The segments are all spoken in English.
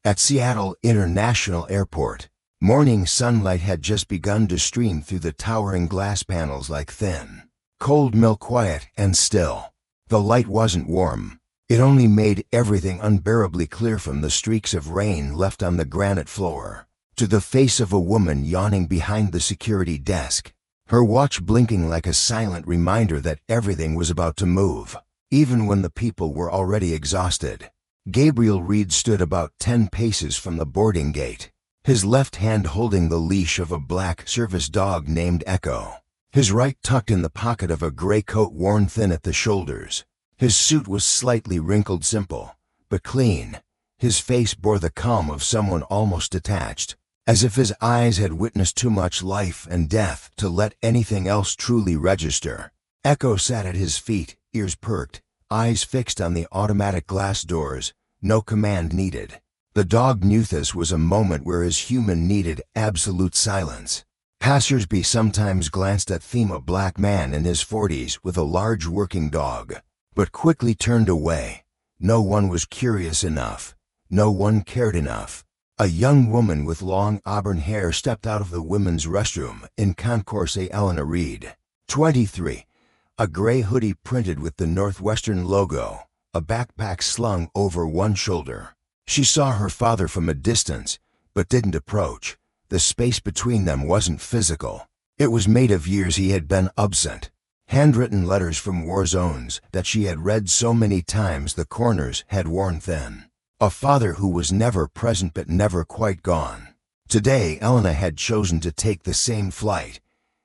At Seattle International Airport, morning sunlight had just begun to stream through the towering glass panels like thin, cold milk, quiet and still. The light wasn't warm. It only made everything unbearably clear, from the streaks of rain left on the granite floor to the face of a woman yawning behind the security desk, her watch blinking like a silent reminder that everything was about to move, even when the people were already exhausted. Gabriel Reed stood about 10 paces from the boarding gate, his left hand holding the leash of a black service dog named Echo, his right tucked in the pocket of a gray coat worn thin at the shoulders. His suit was slightly wrinkled, simple, but clean. His face bore the calm of someone almost detached, as if his eyes had witnessed too much life and death to let anything else truly register. Echo sat at his feet, ears perked, eyes fixed on the automatic glass doors, no command needed. The dog knew this was a moment where his human needed absolute silence. Passers-by sometimes glanced at a black man in his 40s with a large working dog, but quickly turned away. No one was curious enough. No one cared enough. A young woman with long auburn hair stepped out of the women's restroom in Concourse Eleanor Reed, 23, a gray hoodie printed with the Northwestern logo, a backpack slung over one shoulder. She saw her father from a distance, but didn't approach. The space between them wasn't physical. It was made of years he had been absent. Handwritten letters from war zones that she had read so many times the corners had worn thin. A father who was never present but never quite gone. Today, Elena had chosen to take the same flight,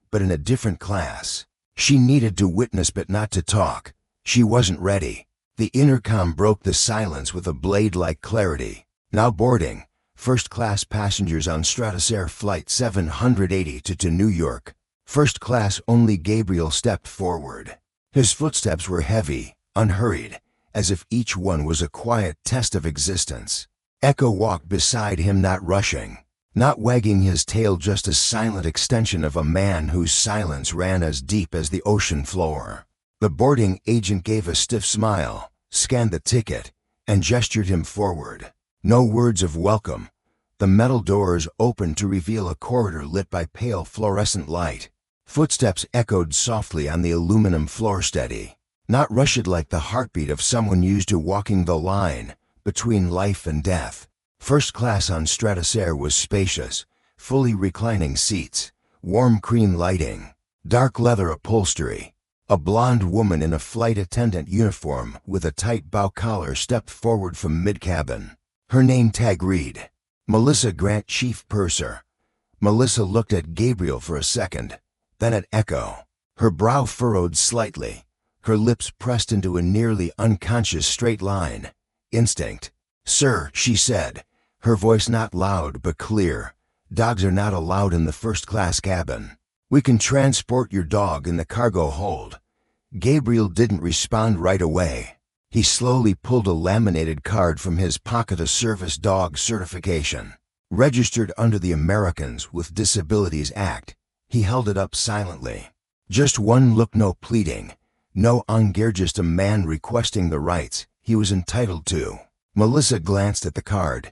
but in a different class. She needed to witness but not to talk. She wasn't ready. The intercom broke the silence with a blade-like clarity. Now boarding. First-class passengers on Stratosair Flight 780 to New York. First class only. Gabriel stepped forward. His footsteps were heavy, unhurried, as if each one was a quiet test of existence. Echo walked beside him, not rushing, not wagging his tail, just a silent extension of a man whose silence ran as deep as the ocean floor. The boarding agent gave a stiff smile, scanned the ticket, and gestured him forward. No words of welcome. The metal doors opened to reveal a corridor lit by pale fluorescent light. Footsteps echoed softly on the aluminum floor, steady, not rushed, like the heartbeat of someone used to walking the line between life and death. First class on Stratosair was spacious, fully reclining seats, warm cream lighting, dark leather upholstery. A blonde woman in a flight attendant uniform with a tight bow collar stepped forward from mid-cabin. Her name tag read, Melissa Grant, Chief Purser. Melissa looked at Gabriel for a second, then at Echo. Her brow furrowed slightly, her lips pressed into a nearly unconscious straight line. Instinct. "Sir," she said, her voice not loud but clear. "Dogs are not allowed in the first-class cabin. We can transport your dog in the cargo hold." Gabriel didn't respond right away. He slowly pulled a laminated card from his pocket, a service dog certification, registered under the Americans with Disabilities Act. He held it up silently. Just one look, no pleading, no anger, just a man requesting the rights he was entitled to. Melissa glanced at the card,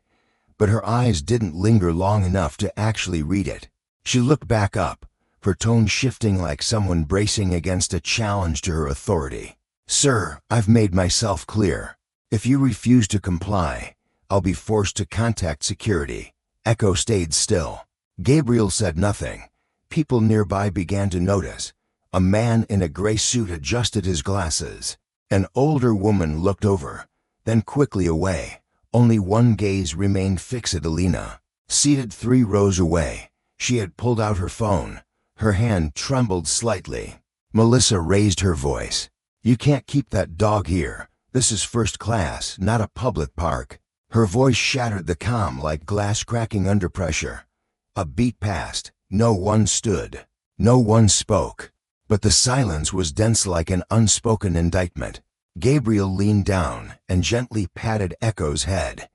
but her eyes didn't linger long enough to actually read it. She looked back up, her tone shifting like someone bracing against a challenge to her authority. "Sir, I've made myself clear. If you refuse to comply, I'll be forced to contact security." Echo stayed still. Gabriel said nothing. People nearby began to notice. A man in a gray suit adjusted his glasses. An older woman looked over, then quickly away. Only one gaze remained fixed at Elena, seated 3 rows away. She had pulled out her phone. Her hand trembled slightly. Melissa raised her voice. "You can't keep that dog here. This is first class, not a public park." Her voice shattered the calm like glass cracking under pressure. A beat passed. No one stood. No one spoke. But the silence was dense like an unspoken indictment. Gabriel leaned down and gently patted Echo's head.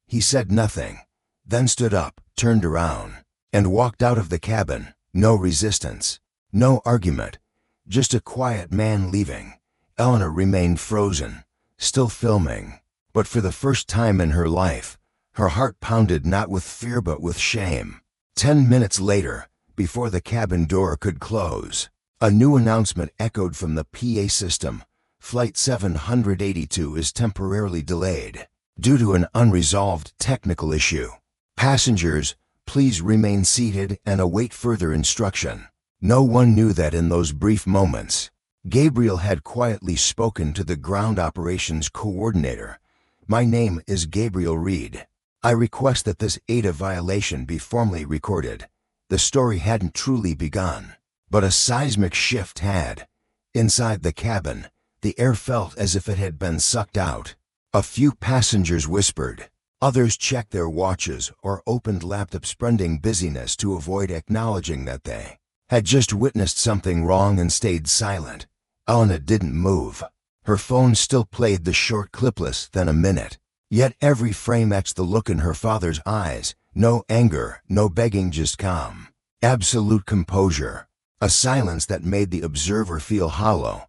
He said nothing, then stood up, turned around, and walked out of the cabin. No resistance, no argument, just a quiet man leaving. Eleanor remained frozen, still filming, but for the first time in her life, Her heart pounded not with fear but with shame. 10 minutes later, before the cabin door could close, a new announcement echoed from the PA system. Flight 782 is temporarily delayed due to an unresolved technical issue. Passengers, please remain seated and await further instruction. No one knew that in those brief moments, Gabriel had quietly spoken to the ground operations coordinator. My name is Gabriel Reed. I request that this ADA violation be formally recorded. The story hadn't truly begun, but a seismic shift had. Inside the cabin, the air felt as if it had been sucked out. A few passengers whispered. Others checked their watches or opened laptops, spreading busyness to avoid acknowledging that they had just witnessed something wrong and stayed silent. Elena didn't move. Her phone still played the short clip less than a minute. Yet every frame etched the look in her father's eyes. No anger, no begging, just calm. Absolute composure. A silence that made the observer feel hollow.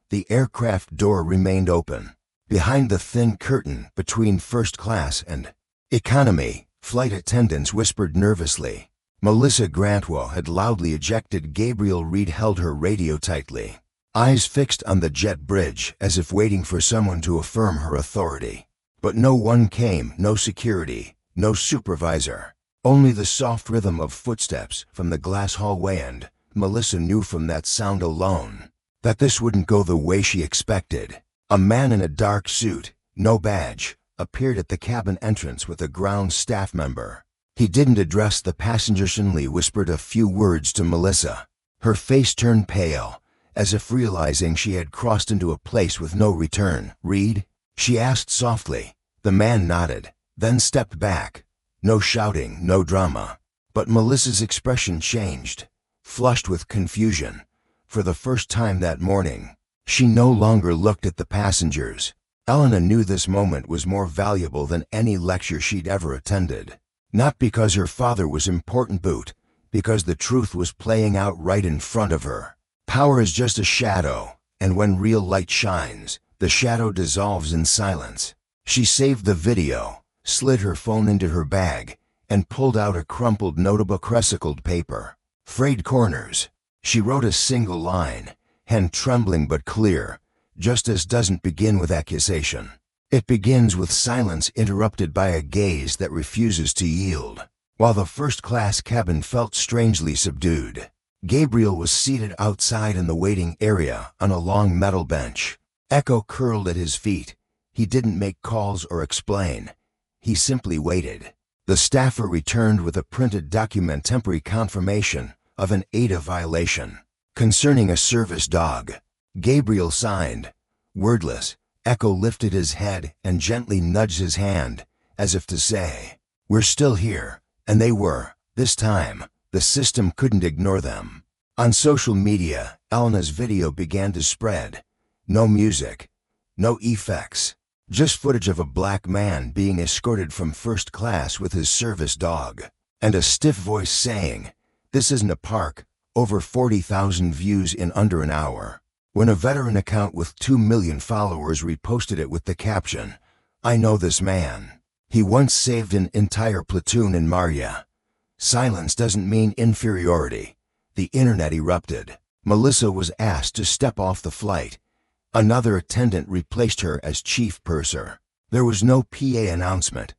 The aircraft door remained open. Behind the thin curtain between first class and economy, flight attendants whispered nervously. Melissa Grantwell had loudly ejected. Gabriel Reed held her radio tightly, eyes fixed on the jet bridge as if waiting for someone to affirm her authority. But no one came, no security, no supervisor. Only the soft rhythm of footsteps from the glass hallway, and Melissa knew from that sound alone that this wouldn't go the way she expected. A man in a dark suit, no badge, appeared at the cabin entrance with a ground staff member. He didn't address the passenger. Shinley whispered a few words to Melissa. Her face turned pale, as if realizing she had crossed into a place with no return. Reed? She asked softly. The man nodded, then stepped back. No shouting, no drama. But Melissa's expression changed, flushed with confusion. For the first time that morning, she no longer looked at the passengers. Elena knew this moment was more valuable than any lecture she'd ever attended. Not because her father was important, but because the truth was playing out right in front of her. Power is just a shadow, and when real light shines, the shadow dissolves in silence. She saved the video, slid her phone into her bag, and pulled out a crumpled notebook, recycled paper. Frayed corners. She wrote a single line, hand trembling but clear. Justice doesn't begin with accusation. It begins with silence interrupted by a gaze that refuses to yield. While the first-class cabin felt strangely subdued, Gabriel was seated outside in the waiting area on a long metal bench. Echo curled at his feet. He didn't make calls or explain. He simply waited. The staffer returned with a printed document, temporary confirmation of an ADA violation concerning a service dog. Gabriel signed. Wordless, Echo lifted his head and gently nudged his hand, as if to say, "We're still here," and they were. This time, the system couldn't ignore them. On social media, Elena's video began to spread. No music, no effects, just footage of a black man being escorted from first class with his service dog, and a stiff voice saying, "This isn't a park." Over 40,000 views in under an hour. When a veteran account with 2 million followers reposted it with the caption, "I know this man. He once saved an entire platoon in Maria." Silence doesn't mean inferiority. The internet erupted. Melissa was asked to step off the flight. Another attendant replaced her as chief purser. There was no PA announcement,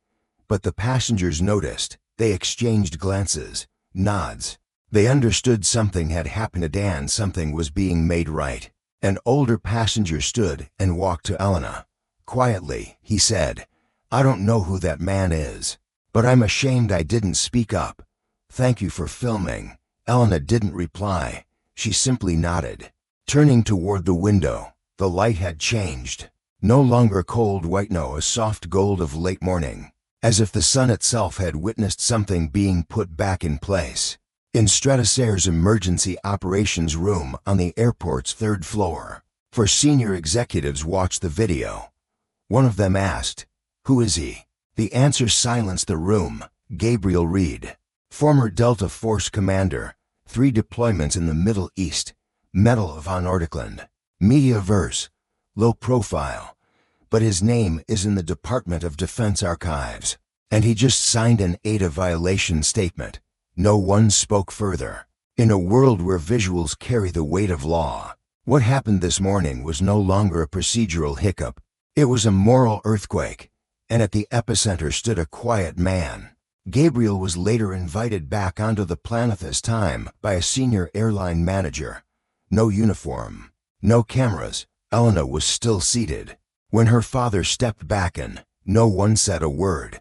but the passengers noticed. They exchanged glances, nods. They understood something had happened to Dan, something was being made right. An older passenger stood and walked to Elena. Quietly, he said, "I don't know who that man is, but I'm ashamed I didn't speak up. Thank you for filming." Elena didn't reply. She simply nodded. Turning toward the window, the light had changed. No longer cold white, no, a soft gold of late morning, as if the sun itself had witnessed something being put back in place. In Stratosair's emergency operations room on the airport's 3rd floor, 4 senior executives watched the video. One of them asked, "Who is he?" The answer silenced the room. Gabriel Reed, former Delta Force commander, 3 deployments in the Middle East, Medal of Honor. Mediaverse, low profile, but his name is in the Department of Defense archives. And he just signed an ADA violation statement. No one spoke further. In a world where visuals carry the weight of law, what happened this morning was no longer a procedural hiccup. It was a moral earthquake, and at the epicenter stood a quiet man. Gabriel was later invited back onto the planet this time by a senior airline manager. No uniform, no cameras. Elena was still seated. When her father stepped back in, no one said a word.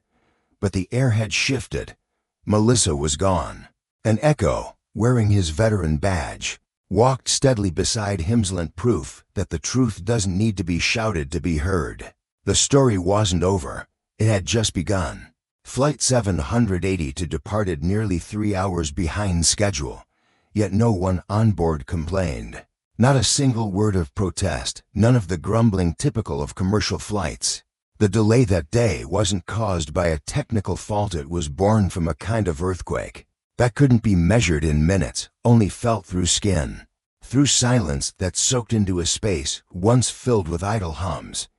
But the air had shifted. Melissa was gone. And Echo, wearing his veteran badge, walked steadily beside him, proof that the truth doesn't need to be shouted to be heard. The story wasn't over. It had just begun. Flight 782 departed nearly 3 hours behind schedule, yet no one on board complained. Not a single word of protest, none of the grumbling typical of commercial flights. The delay that day wasn't caused by a technical fault, it was born from a kind of earthquake that couldn't be measured in minutes, only felt through skin, through silence that soaked into a space once filled with idle hums.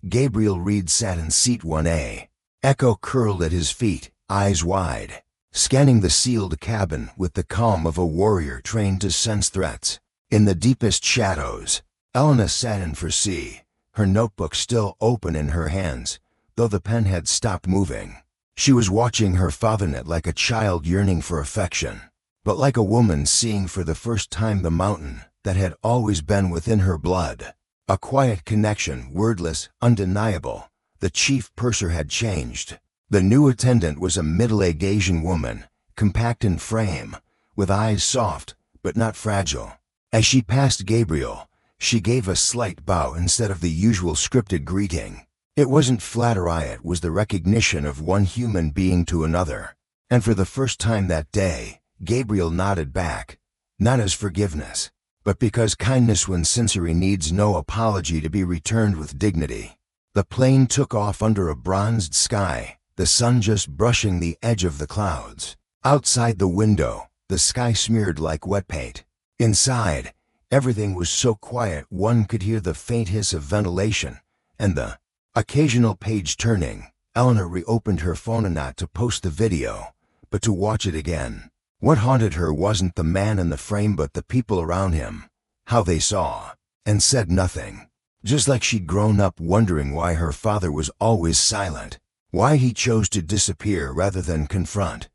Gabriel Reed sat in seat 1A. Echo curled at his feet, eyes wide, scanning the sealed cabin with the calm of a warrior trained to sense threats. In the deepest shadows, Elena sat in for C, her notebook still open in her hands, though the pen had stopped moving. She was watching her father, not like a child yearning for affection, but like a woman seeing for the first time the mountain that had always been within her blood. A quiet connection, wordless, undeniable. The chief purser had changed. The new attendant was a middle-aged Asian woman, compact in frame, with eyes soft but not fragile. As she passed Gabriel, she gave a slight bow instead of the usual scripted greeting. It wasn't flattery, it was the recognition of one human being to another. And for the first time that day, Gabriel nodded back, not as forgiveness, but because kindness when sincere needs no apology to be returned with dignity. The plane took off under a bronzed sky, the sun just brushing the edge of the clouds. Outside the window, the sky smeared like wet paint. Inside, everything was so quiet one could hear the faint hiss of ventilation and the occasional page turning. Eleanor reopened her phone not to post the video, but to watch it again. What haunted her wasn't the man in the frame but the people around him, how they saw and said nothing. Just like she'd grown up wondering why her father was always silent, why he chose to disappear rather than confront.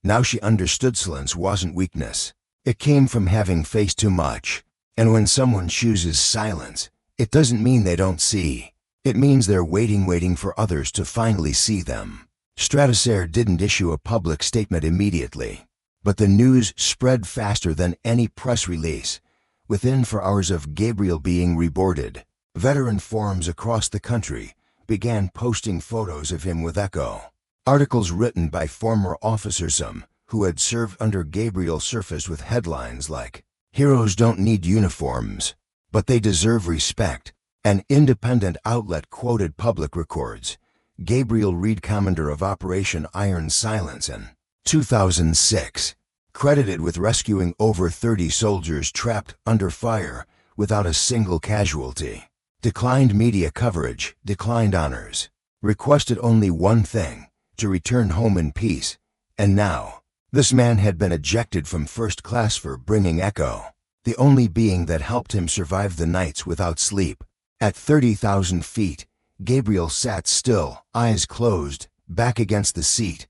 Now she understood silence wasn't weakness. It came from having faced too much. And when someone chooses silence, it doesn't mean they don't see. It means they're waiting for others to finally see them. Stratosphere didn't issue a public statement immediately, but the news spread faster than any press release. Within 4 hours of Gabriel being reboarded, veteran forums across the country began posting photos of him with Echo. Articles written by former officers, some who had served under Gabriel, surfaced with headlines like, "Heroes don't need uniforms, but they deserve respect." An independent outlet quoted public records. Gabriel Reed, commander of Operation Iron Silence in 2006, credited with rescuing over 30 soldiers trapped under fire without a single casualty. Declined media coverage, declined honors, requested only one thing, to return home in peace. And now, this man had been ejected from first class for bringing Echo, the only being that helped him survive the nights without sleep. At 30,000 feet, Gabriel sat still, eyes closed, back against the seat.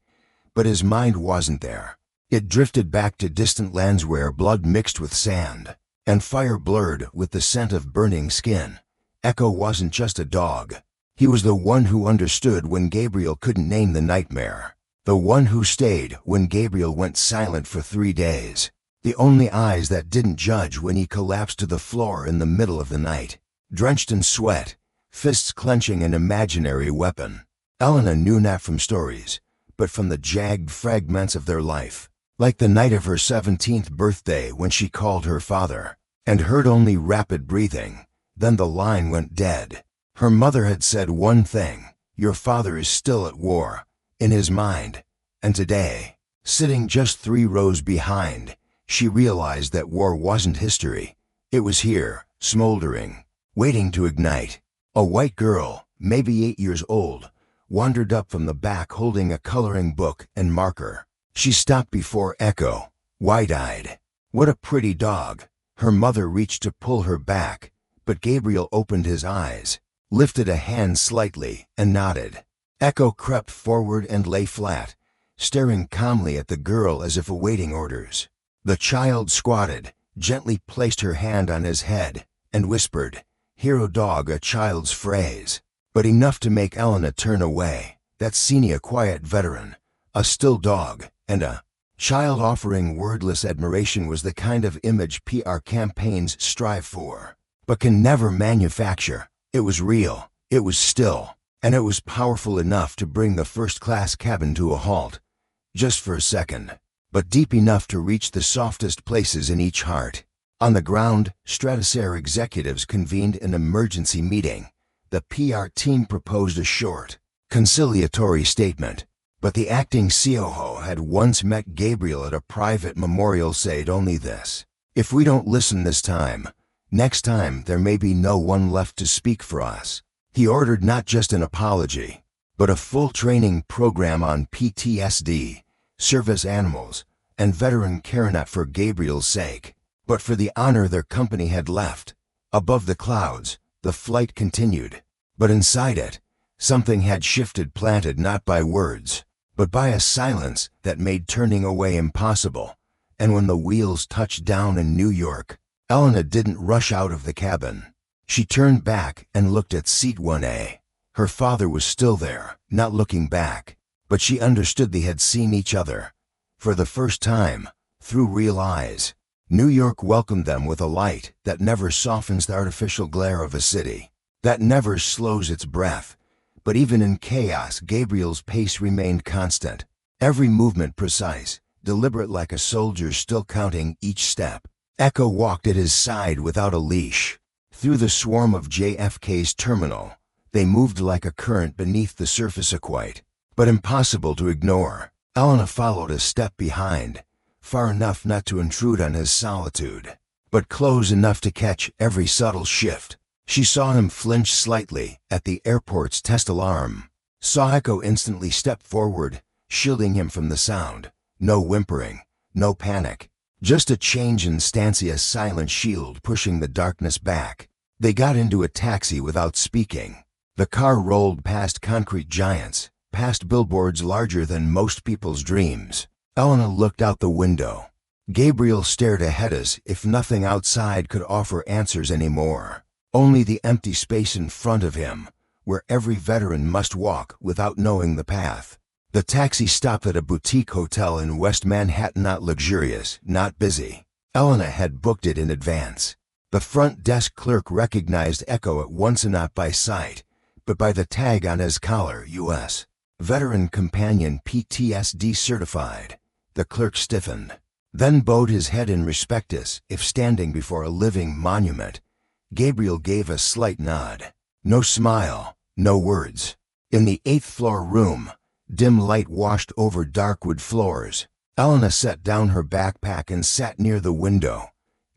But his mind wasn't there. It drifted back to distant lands where blood mixed with sand, and fire blurred with the scent of burning skin. Echo wasn't just a dog. He was the one who understood when Gabriel couldn't name the nightmare. The one who stayed when Gabriel went silent for 3 days. The only eyes that didn't judge when he collapsed to the floor in the middle of the night, drenched in sweat, fists clenching an imaginary weapon. Elena knew not from stories, but from the jagged fragments of their life. Like the night of her 17th birthday when she called her father, and heard only rapid breathing. Then the line went dead. Her mother had said one thing, "Your father is still at war," in his mind. And today, sitting just 3 rows behind, she realized that war wasn't history. It was here, smoldering, waiting to ignite. A white girl, maybe 8 years old, wandered up from the back holding a coloring book and marker. She stopped before Echo, wide-eyed. What a pretty dog. Her mother reached to pull her back, but Gabriel opened his eyes, lifted a hand slightly, and nodded. Echo crept forward and lay flat, staring calmly at the girl as if awaiting orders. The child squatted, gently placed her hand on his head, and whispered, "Hero dog," a child's phrase, but enough to make Elena turn away. That senior quiet veteran, a still dog, and a child offering wordless admiration was the kind of image PR campaigns strive for, but can never manufacture. It was real, it was still, and it was powerful enough to bring the first-class cabin to a halt, just for a second, but deep enough to reach the softest places in each heart. On the ground, Stratosphere executives convened an emergency meeting. The PR team proposed a short, conciliatory statement, but the acting COO had once met Gabriel at a private memorial, said only this: "If we don't listen this time, next time there may be no one left to speak for us." He ordered not just an apology, but a full training program on PTSD, service animals, and veteran care, not for Gabriel's sake, but for the honor their company had left. Above the clouds, the flight continued, but inside it, something had shifted, planted not by words, but by a silence that made turning away impossible. And when the wheels touched down in New York, Elena didn't rush out of the cabin. She turned back and looked at seat 1A. Her father was still there, not looking back, but she understood they had seen each other. For the first time, through real eyes, New York welcomed them with a light that never softens the artificial glare of a city, that never slows its breath. But even in chaos, Gabriel's pace remained constant, every movement precise, deliberate, like a soldier still counting each step. Echo walked at his side without a leash. Through the swarm of JFK's terminal, they moved like a current beneath the surface, quite, but impossible to ignore. Elena followed a step behind, far enough not to intrude on his solitude, but close enough to catch every subtle shift. She saw him flinch slightly at the airport's test alarm, saw Echo instantly step forward, shielding him from the sound. No whimpering, no panic, just a change in stance, a silent shield pushing the darkness back. They got into a taxi without speaking. The car rolled past concrete giants, past billboards larger than most people's dreams. Elena looked out the window. Gabriel stared ahead as if nothing outside could offer answers anymore. Only the empty space in front of him, where every veteran must walk without knowing the path. The taxi stopped at a boutique hotel in West Manhattan, not luxurious, not busy. Elena had booked it in advance. The front desk clerk recognized Echo at once, not by sight, but by the tag on his collar, U.S. Veteran Companion, PTSD certified. The clerk stiffened, then bowed his head in respect as if standing before a living monument. Gabriel gave a slight nod. No smile, no words. In the 8th-floor room, dim light washed over dark wood floors. Elena set down her backpack and sat near the window.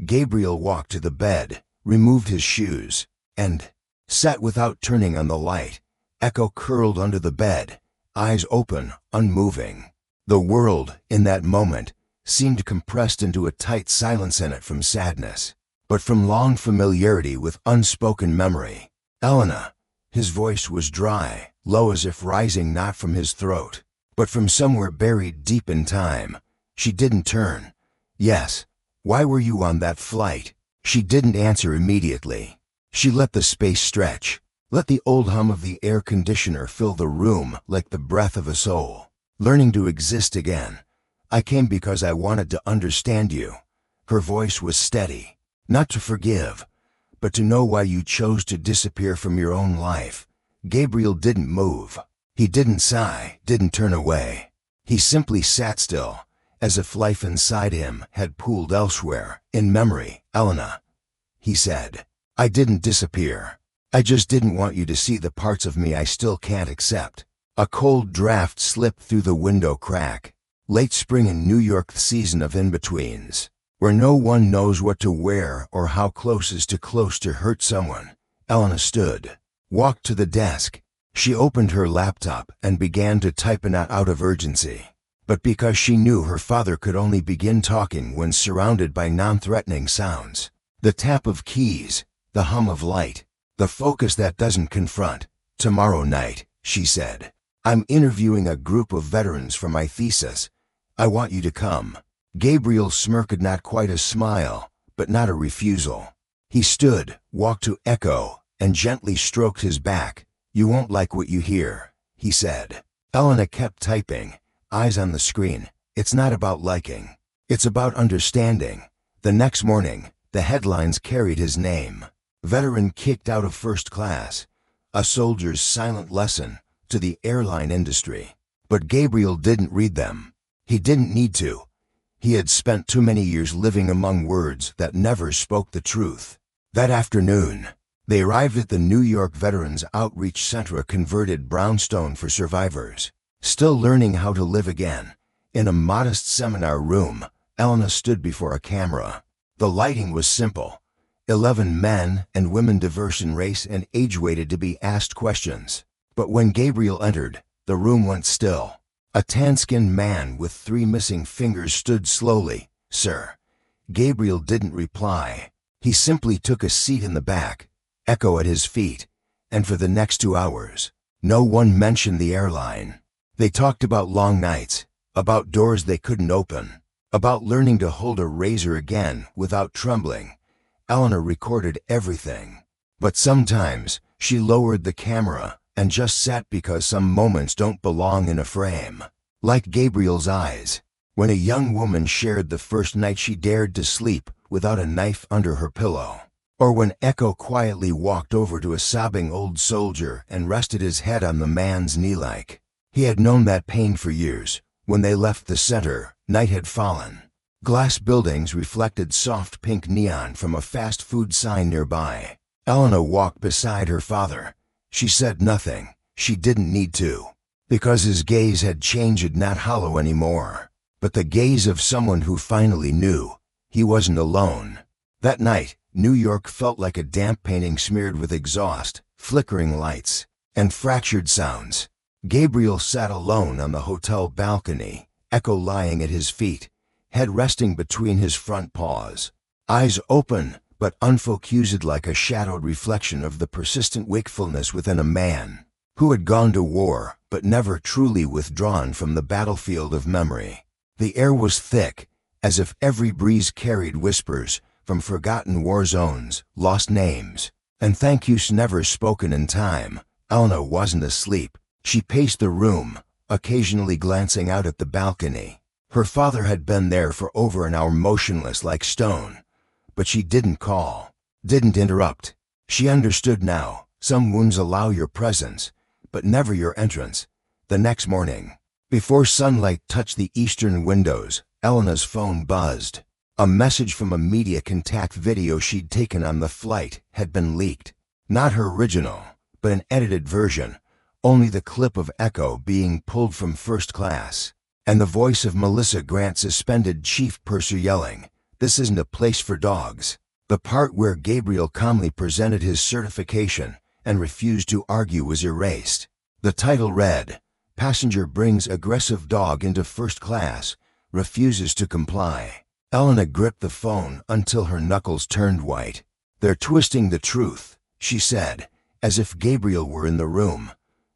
Gabriel walked to the bed, removed his shoes, and sat without turning on the light. Echo curled under the bed, eyes open, unmoving. The world, in that moment, seemed compressed into a tight silence, in it from sadness, but from long familiarity with unspoken memory. "Elena." His voice was dry, low, as if rising not from his throat, but from somewhere buried deep in time. She didn't turn. "Yes. Why were you on that flight?" She didn't answer immediately. She let the space stretch, let the old hum of the air conditioner fill the room like the breath of a soul, learning to exist again. "I came because I wanted to understand you." Her voice was steady. "Not to forgive, but to know why you chose to disappear from your own life." Gabriel didn't move. He didn't sigh, didn't turn away. He simply sat still, as if life inside him had pooled elsewhere, in memory. "Elena," he said, "I didn't disappear. I just didn't want you to see the parts of me I still can't accept." A cold draft slipped through the window crack. Late spring in New York, the season of in-betweens, where no one knows what to wear or how close is too close to hurt someone. Elena stood, walked to the desk, She opened her laptop and began to type it out of urgency. But because she knew her father could only begin talking when surrounded by non-threatening sounds, the tap of keys, the hum of light, the focus that doesn't confront. "Tomorrow night," she said, "I'm interviewing a group of veterans for my thesis. I want you to come." Gabriel smirked, not quite a smile, but not a refusal. He stood, walked to Echo, and gently stroked his back. "You won't like what you hear," he said. Elena kept typing, eyes on the screen. "It's not about liking. It's about understanding." The next morning, the headlines carried his name. "Veteran kicked out of first class. A soldier's silent lesson to the airline industry." But Gabriel didn't read them. He didn't need to. He had spent too many years living among words that never spoke the truth. That afternoon, they arrived at the New York Veterans Outreach Center, a converted brownstone for survivors. Still learning how to live again, in a modest seminar room, Elena stood before a camera. The lighting was simple. 11 men and women, diverse in race and age, waited to be asked questions. But when Gabriel entered, the room went still. A tan-skinned man with 3 missing fingers stood slowly. "Sir." Gabriel didn't reply. He simply took a seat in the back, Echo at his feet, and for the next 2 hours, no one mentioned the airline. They talked about long nights, about doors they couldn't open, about learning to hold a razor again without trembling. Elena recorded everything. But sometimes she lowered the camera and just sat, because some moments don't belong in a frame. Like Gabriel's eyes, when a young woman shared the first night she dared to sleep without a knife under her pillow. Or when Echo quietly walked over to a sobbing old soldier and rested his head on the man's knee. Like he had known that pain for years. When they left the center, night had fallen. Glass buildings reflected soft pink neon from a fast food sign nearby. Elena walked beside her father. She said nothing. She didn't need to, because his gaze had changed, not hollow anymore, but the gaze of someone who finally knew he wasn't alone. That night, New York felt like a damp painting smeared with exhaust, flickering lights, and fractured sounds. Gabriel sat alone on the hotel balcony, Echo lying at his feet, head resting between his front paws, eyes open but unfocused, like a shadowed reflection of the persistent wakefulness within a man who had gone to war but never truly withdrawn from the battlefield of memory. The air was thick, as if every breeze carried whispers from forgotten war zones, lost names, and thank yous never spoken in time. Elena wasn't asleep. She paced the room, occasionally glancing out at the balcony. Her father had been there for over an hour, motionless like stone. But she didn't call, didn't interrupt. She understood now. Some wounds allow your presence, but never your entrance. The next morning, before sunlight touched the eastern windows, Elena's phone buzzed. A message from a media contact. Video she'd taken on the flight had been leaked. Not her original, but an edited version. Only the clip of Echo being pulled from first class, and the voice of Melissa Grant, suspended chief purser, yelling, "This isn't a place for dogs." The part where Gabriel calmly presented his certification and refused to argue was erased. The title read, "Passenger brings aggressive dog into first class, refuses to comply." Elena gripped the phone until her knuckles turned white. "They're twisting the truth," she said, as if Gabriel were in the room.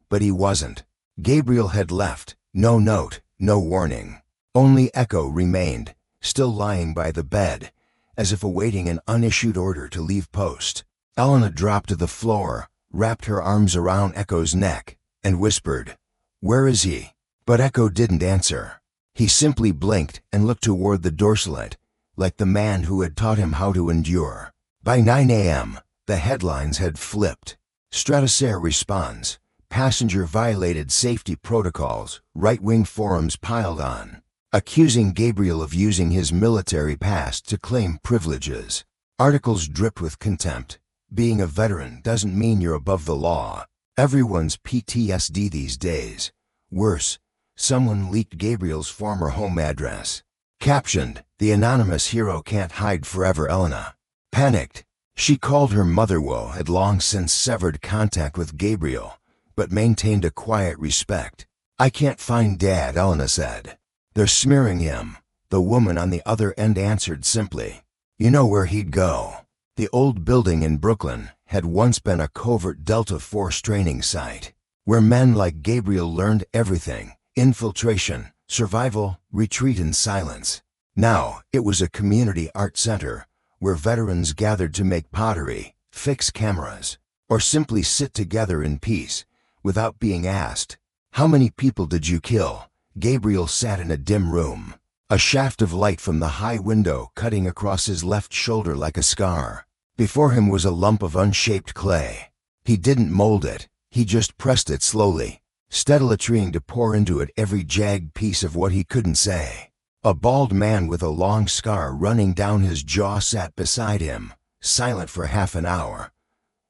But he wasn't. Gabriel had left. No note, no warning. Only Echo remained, still lying by the bed, as if awaiting an unissued order to leave post. Elena dropped to the floor, wrapped her arms around Echo's neck, and whispered, "Where is he?" But Echo didn't answer. He simply blinked and looked toward the dorslet, like the man who had taught him how to endure. By 9 a.m., the headlines had flipped. Stratosphere responds. Passenger violated safety protocols. Right-wing forums piled on, accusing Gabriel of using his military past to claim privileges. Articles dripped with contempt. Being a veteran doesn't mean you're above the law. Everyone's PTSD these days. Worse, someone leaked Gabriel's former home address. Captioned, "The anonymous hero can't hide forever." Elena panicked. She called her mother, who had long since severed contact with Gabriel, but maintained a quiet respect. "I can't find Dad," Elena said. "They're smearing him." The woman on the other end answered simply, "You know where he'd go." The old building in Brooklyn had once been a covert Delta Force training site, where men like Gabriel learned everything: infiltration, survival, retreat, and silence. Now, it was a community art center, where veterans gathered to make pottery, fix cameras, or simply sit together in peace, without being asked, "How many people did you kill?" Gabriel sat in a dim room, a shaft of light from the high window cutting across his left shoulder like a scar. Before him was a lump of unshaped clay. He didn't mold it, he just pressed it slowly, steadily trying to pour into it every jagged piece of what he couldn't say. A bald man with a long scar running down his jaw sat beside him, silent for half an hour.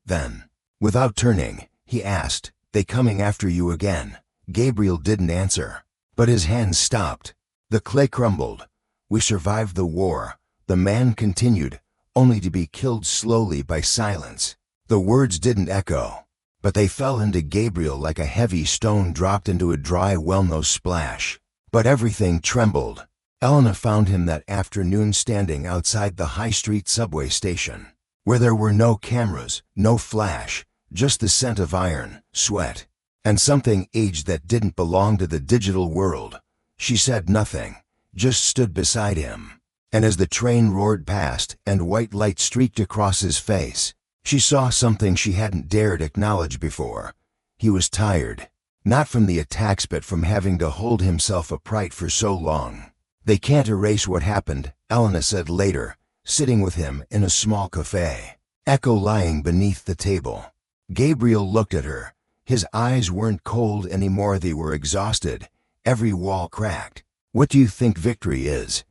Then, without turning, he asked, "They coming after you again?" Gabriel didn't answer, but his hands stopped. The clay crumbled. "We survived the war," the man continued, only to be killed slowly by silence. The words didn't echo, but they fell into Gabriel like a heavy stone dropped into a dry well-known splash. But everything trembled. Elena found him that afternoon standing outside the high street subway station, where there were no cameras, no flash, just the scent of iron, sweat, and something aged that didn't belong to the digital world. She said nothing, just stood beside him. And as the train roared past and white light streaked across his face, she saw something she hadn't dared acknowledge before. He was tired, not from the attacks but from having to hold himself upright for so long. "They can't erase what happened," Elena said later, sitting with him in a small cafe, Echo lying beneath the table. Gabriel looked at her. His eyes weren't cold anymore, they were exhausted, every wall cracked. "What do you think victory is?"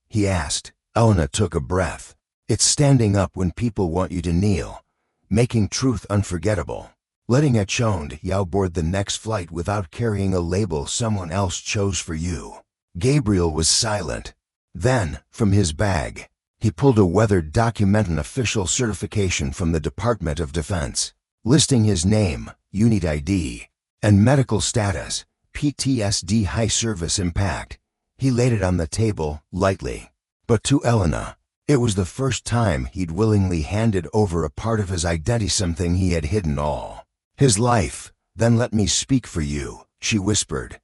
he asked. Elena took a breath. "It's standing up when people want you to kneel, making truth unforgettable, letting a choned Yao board the next flight without carrying a label someone else chose for you." Gabriel was silent. Then, from his bag, he pulled a weathered document, an official certification from the Department of Defense, listing his name, unit ID, and medical status, PTSD high service impact. He laid it on the table, lightly. But to Elena, it was the first time he'd willingly handed over a part of his identity, something he had hidden all his life. "Then let me speak for you," she whispered.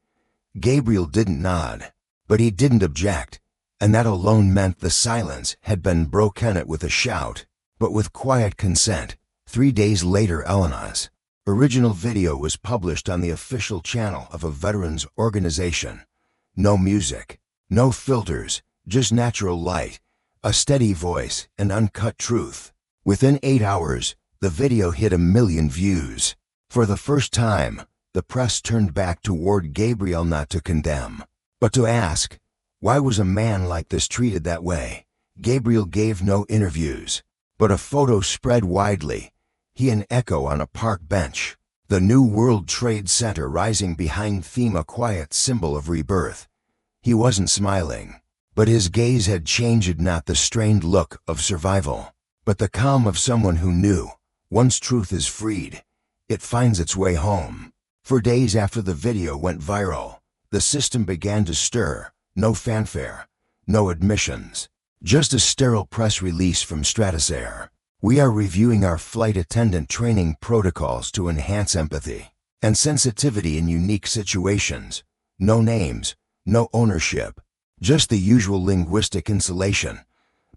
Gabriel didn't nod, but he didn't object, and that alone meant the silence had been broken with a shout, but with quiet consent. 3 days later, Elena's original video was published on the official channel of a veterans organization. No music, no filters, just natural light, a steady voice, and uncut truth. Within 8 hours, the video hit 1 million views. For the first time, the press turned back toward Gabriel, not to condemn, but to ask, why was a man like this treated that way? Gabriel gave no interviews, but a photo spread widely. He and Echo on a park bench, the New World Trade Center rising behind them, a quiet symbol of rebirth. He wasn't smiling, but his gaze had changed, not the strained look of survival, but the calm of someone who knew, once truth is freed, it finds its way home. For days after the video went viral, the system began to stir. No fanfare, no admissions, just a sterile press release from Stratosair. "We are reviewing our flight attendant training protocols to enhance empathy and sensitivity in unique situations." No names, no ownership, just the usual linguistic insulation.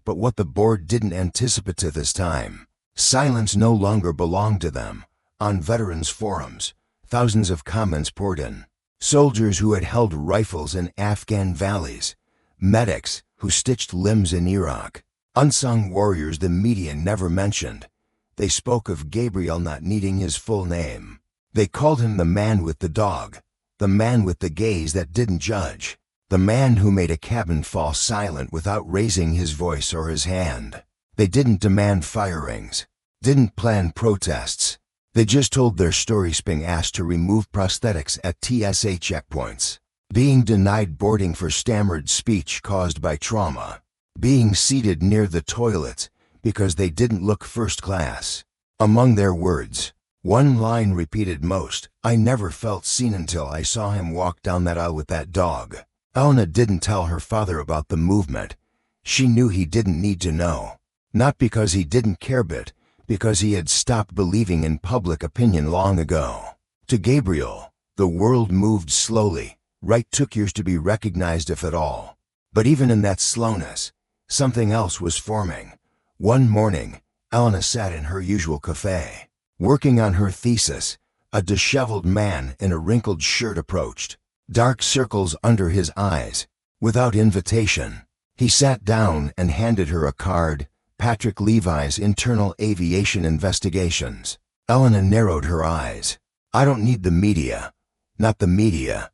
But what the board didn't anticipate at this time, silence no longer belonged to them. On veterans forums, thousands of comments poured in. Soldiers who had held rifles in Afghan valleys, medics who stitched limbs in Iraq, unsung warriors the media never mentioned. They spoke of Gabriel not needing his full name. They called him the man with the dog, the man with the gaze that didn't judge, the man who made a cabin fall silent without raising his voice or his hand. They didn't demand firings, didn't plan protests. They just told their stories, being asked to remove prosthetics at TSA checkpoints, being denied boarding for stammered speech caused by trauma, being seated near the toilets because they didn't look first class. Among their words, One line repeated most. I never felt seen until I saw him walk down that aisle with that dog. Elena didn't tell her father about the movement. She knew he didn't need to know. Not because he didn't care, but because he had stopped believing in public opinion long ago. To Gabriel, the world moved slowly. Right took years to be recognized, if at all. But even in that slowness, something else was forming. One morning, Elena sat in her usual cafe, working on her thesis. A disheveled man in a wrinkled shirt approached, dark circles under his eyes. Without invitation, he sat down and handed her a card. Patrick Levi's Internal Aviation Investigations. Elena narrowed her eyes. I don't need the media. Not the media.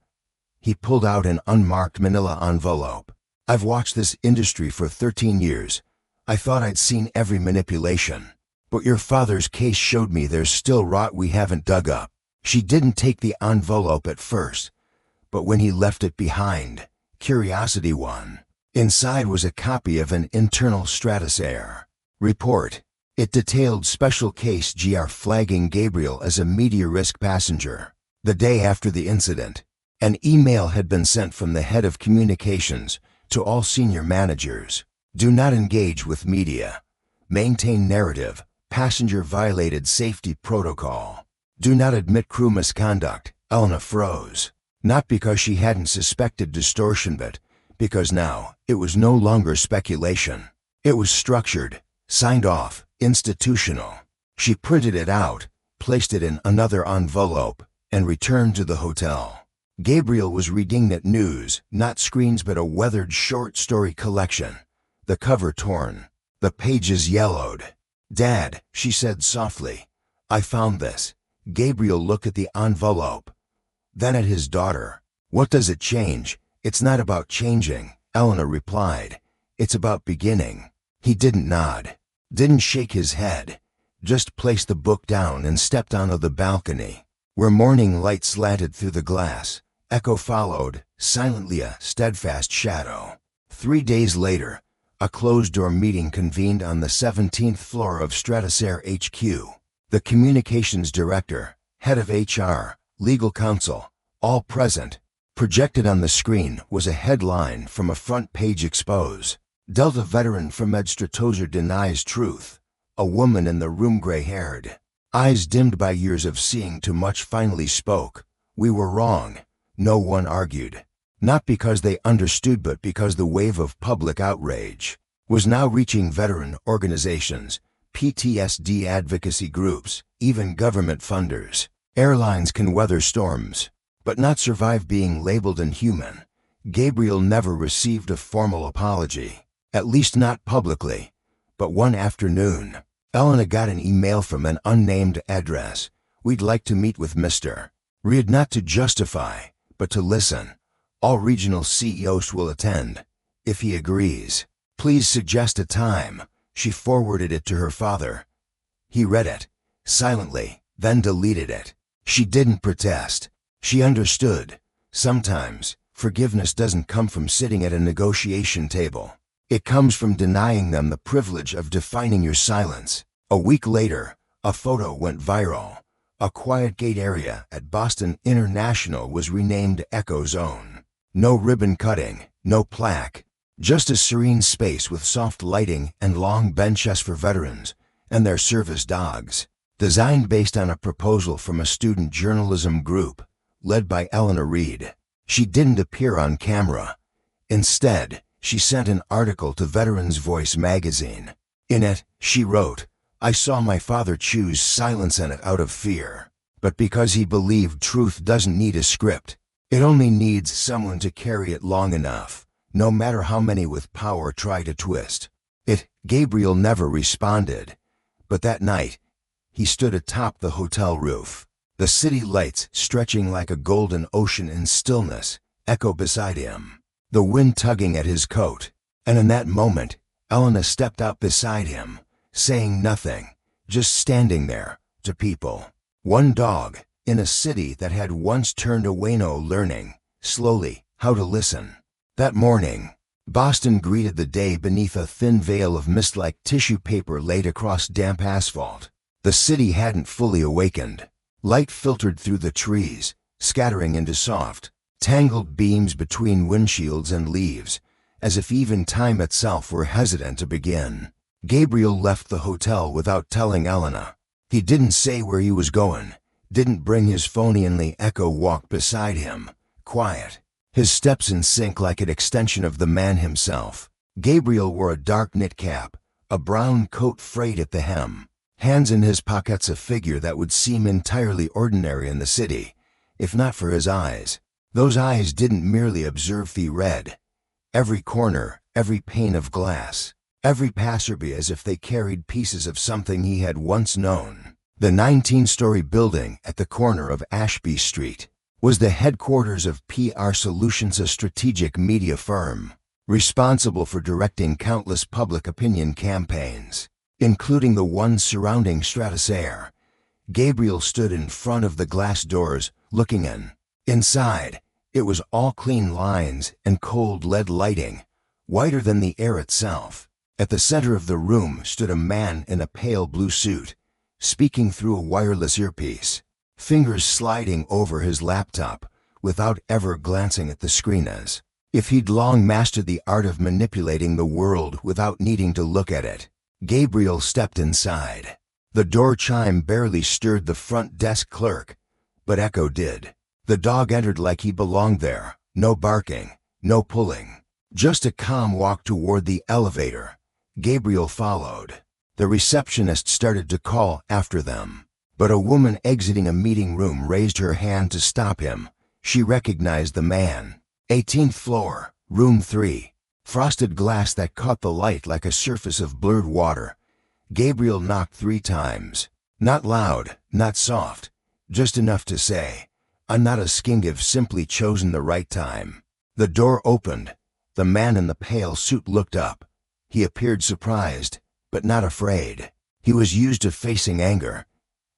He pulled out an unmarked manila envelope. I've watched this industry for 13 years. I thought I'd seen every manipulation. But your father's case showed me there's still rot we haven't dug up. She didn't take the envelope at first, but when he left it behind, curiosity won. Inside was a copy of an internal Stratosphere report. It detailed Special Case GR flagging Gabriel as a media risk passenger. The day after the incident, an email had been sent from the head of communications to all senior managers. Do not engage with media. Maintain narrative. Passenger violated safety protocol. Do not admit crew misconduct. Elena froze. Not because she hadn't suspected distortion, but because now it was no longer speculation. It was structured, signed off, institutional. She printed it out, placed it in another envelope, and returned to the hotel. Gabriel was reading that news, not screens but a weathered short story collection. The cover torn, the pages yellowed. Dad, she said softly, I found this. Gabriel looked at the envelope, then at his daughter. What does it change? It's not about changing, Elena replied. It's about beginning. He didn't nod, didn't shake his head, just placed the book down and stepped onto the balcony, where morning light slanted through the glass. Echo followed, silently, a steadfast shadow. 3 days later, a closed-door meeting convened on the 17th floor of Stratosphere HQ. The communications director, head of HR, legal counsel, all present. Projected on the screen was a headline from a front-page expose. Delta veteran from Stratosphere denies truth. A woman in the room, gray-haired, eyes dimmed by years of seeing too much, finally spoke. We were wrong. No one argued. Not because they understood, but because the wave of public outrage was now reaching veteran organizations, PTSD advocacy groups, even government funders. Airlines can weather storms, but not survive being labeled inhuman. Gabriel never received a formal apology, at least not publicly. But one afternoon, Elena got an email from an unnamed address. We'd like to meet with Mr. Reed, not to justify, but to listen. All regional CEOs will attend. If he agrees, please suggest a time. She forwarded it to her father. He read it, silently, then deleted it. She didn't protest. She understood. Sometimes, forgiveness doesn't come from sitting at a negotiation table. It comes from denying them the privilege of defining your silence. A week later, a photo went viral. A quiet gate area at Boston International was renamed Echo Zone. No ribbon cutting, no plaque, just a serene space with soft lighting and long benches for veterans and their service dogs. Designed based on a proposal from a student journalism group led by Elena Reed. She didn't appear on camera. Instead, she sent an article to Veterans Voice magazine. In it, she wrote, I saw my father choose silence in it out of fear, but because he believed truth doesn't need a script. It only needs someone to carry it long enough, no matter how many with power try to twist it. Gabriel never responded, but that night, he stood atop the hotel roof. The city lights, stretching like a golden ocean in stillness, echo beside him, the wind tugging at his coat. And in that moment, Elena stepped out beside him, saying nothing, just standing there, to people. One dog, in a city that had once turned away, no learning, slowly, how to listen. That morning, Boston greeted the day beneath a thin veil of mist like tissue paper laid across damp asphalt. The city hadn't fully awakened. Light filtered through the trees, scattering into soft, tangled beams between windshields and leaves, as if even time itself were hesitant to begin. Gabriel left the hotel without telling Elena. He didn't say where he was going, didn't bring his phone in. The Echo walked beside him, quiet, his steps in sync like an extension of the man himself. Gabriel wore a dark knit cap, a brown coat frayed at the hem, hands in his pockets, a figure that would seem entirely ordinary in the city, if not for his eyes. Those eyes didn't merely observe, they read every corner, every pane of glass, every passerby, as if they carried pieces of something he had once known. The 19-story building at the corner of Ashby Street was the headquarters of PR Solutions, a strategic media firm responsible for directing countless public opinion campaigns, including the ones surrounding Stratosphere. Gabriel stood in front of the glass doors, looking in. Inside, it was all clean lines and cold lead lighting, whiter than the air itself. At the center of the room stood a man in a pale blue suit, speaking through a wireless earpiece, fingers sliding over his laptop without ever glancing at the screen, as if he'd long mastered the art of manipulating the world without needing to look at it. Gabriel stepped inside. The door chime barely stirred the front desk clerk, but Echo did. The dog entered like he belonged there, no barking, no pulling, just a calm walk toward the elevator. Gabriel followed. The receptionist started to call after them, but a woman exiting a meeting room raised her hand to stop him. She recognized the man. 18th floor, room 3. Frosted glass that caught the light like a surface of blurred water. Gabriel knocked 3 times. Not loud, not soft, just enough to say, "I'm not a skink, I've simply chosen the right time." The door opened. The man in the pale suit looked up. He appeared surprised, but not afraid. He was used to facing anger.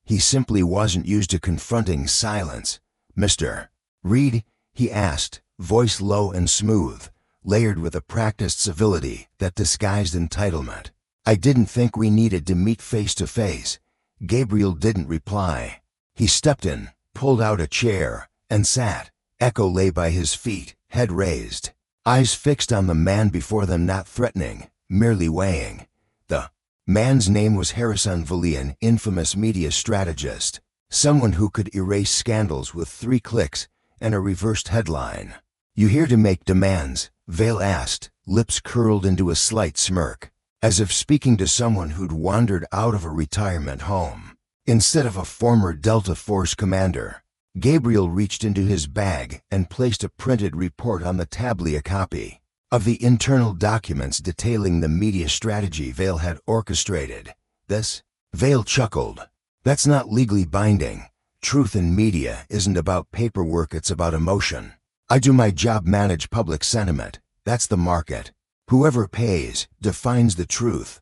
He simply wasn't used to confronting silence. "Mr. Reed?" he asked, voice low and smooth, layered with a practiced civility that disguised entitlement. "I didn't think we needed to meet face to face." Gabriel didn't reply. He stepped in, pulled out a chair, and sat. Echo lay by his feet, head raised, eyes fixed on the man before them, not threatening, merely weighing. The man's name was Harrison Valley, an infamous media strategist, someone who could erase scandals with 3 clicks and a reversed headline. "You here to make demands?" Vale asked, lips curled into a slight smirk, as if speaking to someone who'd wandered out of a retirement home, instead of a former Delta Force commander. Gabriel reached into his bag and placed a printed report on the tablet, a copy of the internal documents detailing the media strategy Vale had orchestrated. "This?" Vale chuckled. "That's not legally binding. Truth in media isn't about paperwork, it's about emotion. I do my job, manage public sentiment. That's the market. Whoever pays defines the truth."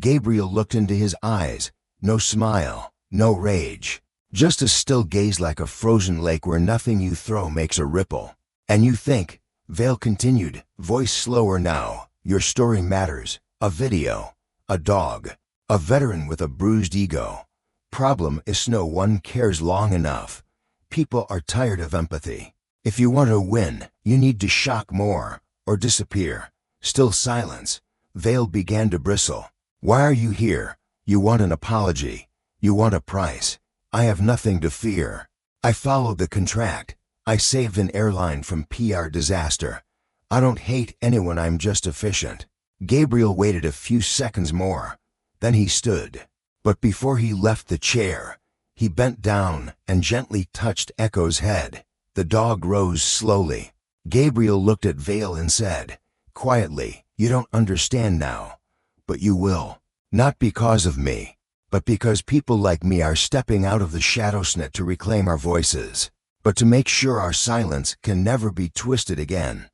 Gabriel looked into his eyes. No smile, no rage, just a still gaze like a frozen lake where nothing you throw makes a ripple. "And you think," Vale continued, voice slower now, "your story matters. A video, a dog, a veteran with a bruised ego. Problem is no one cares long enough. People are tired of empathy. If you want to win, you need to shock more, or disappear." Still silence. Vale began to bristle. "Why are you here? You want an apology. You want a price. I have nothing to fear. I followed the contract. I saved an airline from PR disaster. I don't hate anyone, I'm just efficient." Gabriel waited a few seconds more. Then he stood. But before he left the chair, he bent down and gently touched Echo's head. The dog rose slowly. Gabriel looked at Vale and said, quietly, "You don't understand now, but you will. Not because of me, but because people like me are stepping out of the shadowsnet to reclaim our voices, but to make sure our silence can never be twisted again."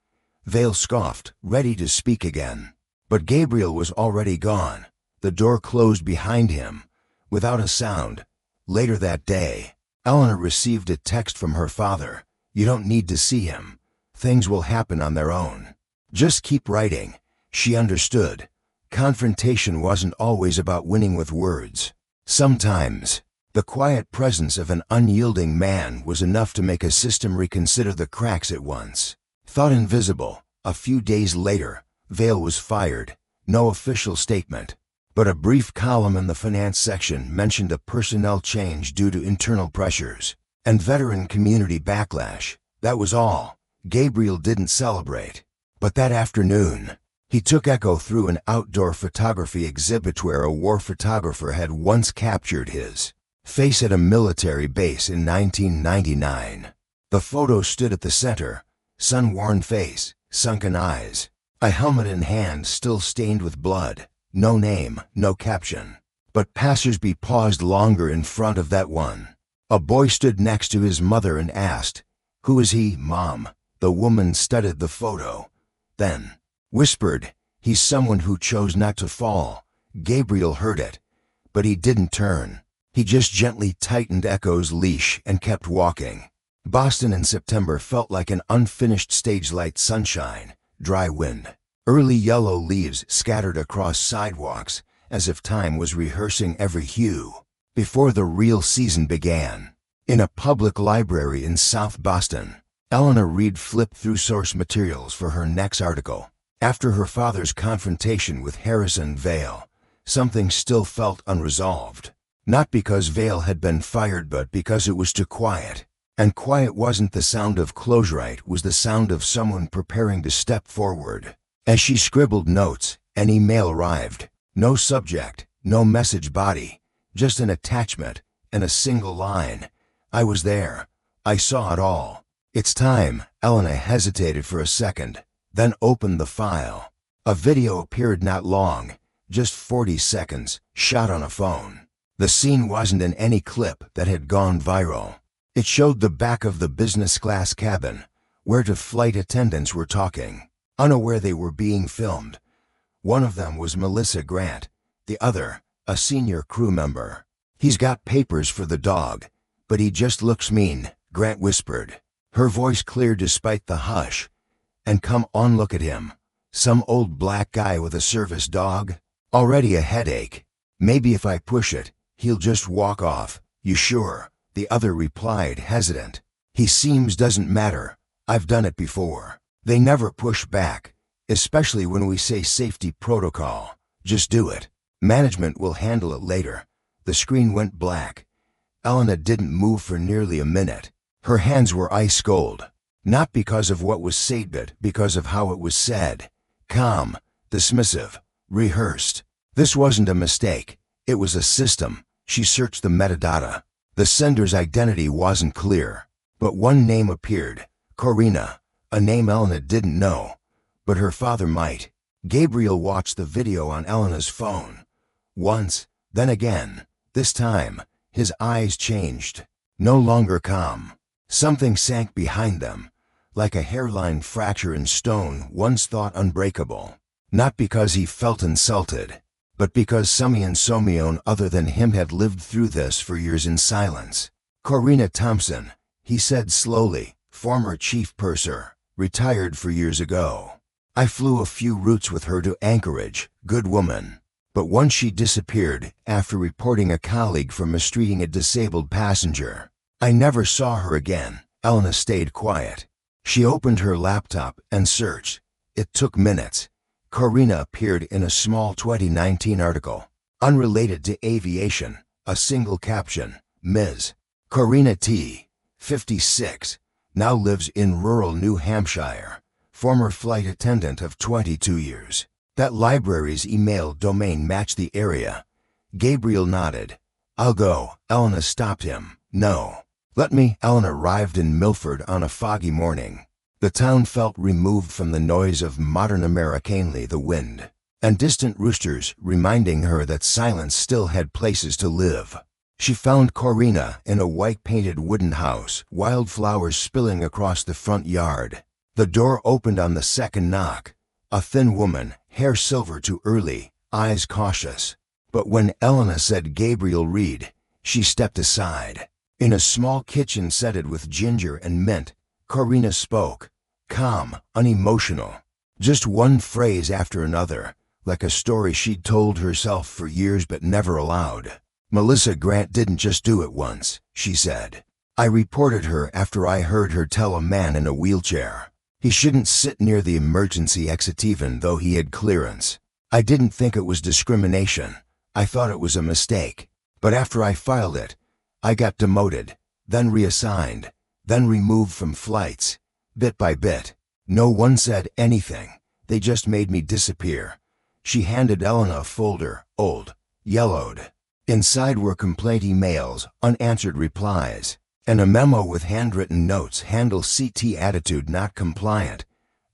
Vale scoffed, ready to speak again. But Gabriel was already gone. The door closed behind him, without a sound. Later that day, Eleanor received a text from her father. "You don't need to see him. Things will happen on their own. Just keep writing." She understood. Confrontation wasn't always about winning with words. Sometimes, the quiet presence of an unyielding man was enough to make a system reconsider the cracks at once. Thought invisible, a few days later, Vale was fired. No official statement, but a brief column in the finance section mentioned a personnel change due to internal pressures and veteran community backlash. That was all. Gabriel didn't celebrate. But that afternoon, he took Echo through an outdoor photography exhibit where a war photographer had once captured his face at a military base in 1999. The photo stood at the center, sun-worn face, sunken eyes, a helmet in hand still stained with blood. No name, no caption. But passersby paused longer in front of that one. A boy stood next to his mother and asked, "Who is he, Mom?" The woman studied the photo, then whispered, "He's someone who chose not to fall." Gabriel heard it, but he didn't turn. He just gently tightened Echo's leash and kept walking. Boston in September felt like an unfinished stage light sunshine, dry wind. Early yellow leaves scattered across sidewalks as if time was rehearsing every hue before the real season began. In a public library in South Boston, Eleanor Reed flipped through source materials for her next article. After her father's confrontation with Harrison Vale, something still felt unresolved. Not because Vale had been fired, but because it was too quiet. And quiet wasn't the sound of closure, it was the sound of someone preparing to step forward. As she scribbled notes, an email arrived. No subject, no message body, just an attachment and a single line. "I was there. I saw it all. It's time." Eleanor hesitated for a second, then opened the file. A video appeared not long, just 40 seconds, shot on a phone. The scene wasn't in any clip that had gone viral. It showed the back of the business class cabin, where two flight attendants were talking, unaware they were being filmed. One of them was Melissa Grant, the other, a senior crew member. "He's got papers for the dog, but he just looks mean," Grant whispered, her voice clear despite the hush. "And come on, look at him. Some old black guy with a service dog. Already a headache. Maybe if I push it, he'll just walk off." "You sure?" the other replied, hesitant. "He seems doesn't matter. I've done it before. They never push back, especially when we say safety protocol. Just do it. Management will handle it later." The screen went black. Eleanor didn't move for nearly a minute. Her hands were ice cold, not because of what was said, but because of how it was said. Calm, dismissive, rehearsed. This wasn't a mistake. It was a system. She searched the metadata. The sender's identity wasn't clear, but one name appeared, Corina, a name Eleanor didn't know, but her father might. Gabriel watched the video on Eleanor's phone. Once, then again. This time, his eyes changed. No longer calm. Something sank behind them, like a hairline fracture in stone once thought unbreakable. Not because he felt insulted, but because someone other than him had lived through this for years in silence. "Corina Thompson," he said slowly, "former chief purser, retired 4 years ago. I flew a few routes with her to Anchorage, good woman. But once she disappeared after reporting a colleague for mistreating a disabled passenger. I never saw her again." Eleanor stayed quiet. She opened her laptop and searched. It took minutes. Corina appeared in a small 2019 article, unrelated to aviation, a single caption, "Ms. Corina T., 56, now lives in rural New Hampshire, former flight attendant of 22 years. That library's email domain matched the area. Gabriel nodded. "I'll go." Eleanor stopped him. "No. Let me." Eleanor arrived in Milford on a foggy morning. The town felt removed from the noise of modern Americanely, the wind, and distant roosters reminding her that silence still had places to live. She found Corina in a white-painted wooden house, wildflowers spilling across the front yard. The door opened on the second knock. A thin woman, hair silver too early, eyes cautious. But when Eleanor said Gabriel Reed, she stepped aside. In a small kitchen scented with ginger and mint, Corina spoke, calm, unemotional. Just one phrase after another, like a story she'd told herself for years but never aloud. Melissa Grant didn't just do it once, she said. I reported her after I heard her tell a man in a wheelchair he shouldn't sit near the emergency exit even though he had clearance. I didn't think it was discrimination. I thought it was a mistake. But after I filed it, I got demoted, then reassigned, then removed from flights, bit by bit. No one said anything. They just made me disappear. She handed Elena a folder, old, yellowed. Inside were complaint emails, unanswered replies, and a memo with handwritten notes. Handle CT attitude not compliant.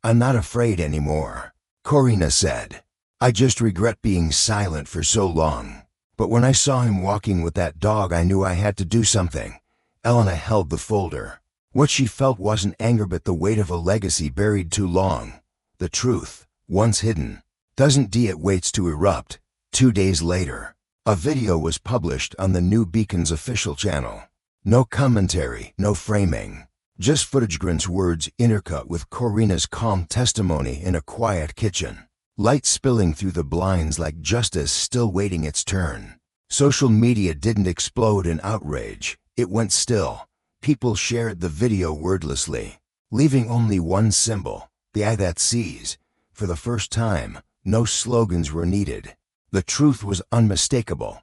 I'm not afraid anymore, Corina said. I just regret being silent for so long. But when I saw him walking with that dog, I knew I had to do something. Elena held the folder. What she felt wasn't anger but the weight of a legacy buried too long. The truth, once hidden, doesn't it waits to erupt. 2 days later, a video was published on the New Beacon's official channel. No commentary, no framing. Just footage, Grant's words intercut with Corina's calm testimony in a quiet kitchen. Light spilling through the blinds like justice still waiting its turn. Social media didn't explode in outrage. It went still. People shared the video wordlessly, leaving only one symbol, the eye that sees. For the first time, no slogans were needed. The truth was unmistakable.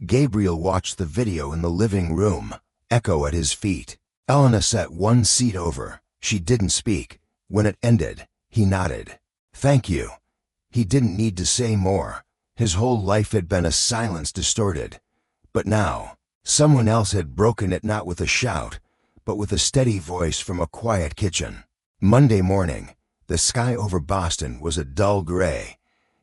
Gabriel watched the video in the living room, Echo at his feet. Elena sat one seat over. She didn't speak. When it ended, he nodded. Thank you. He didn't need to say more. His whole life had been a silence distorted. But now, someone else had broken it, not with a shout, but with a steady voice from a quiet kitchen. Monday morning, the sky over Boston was a dull gray,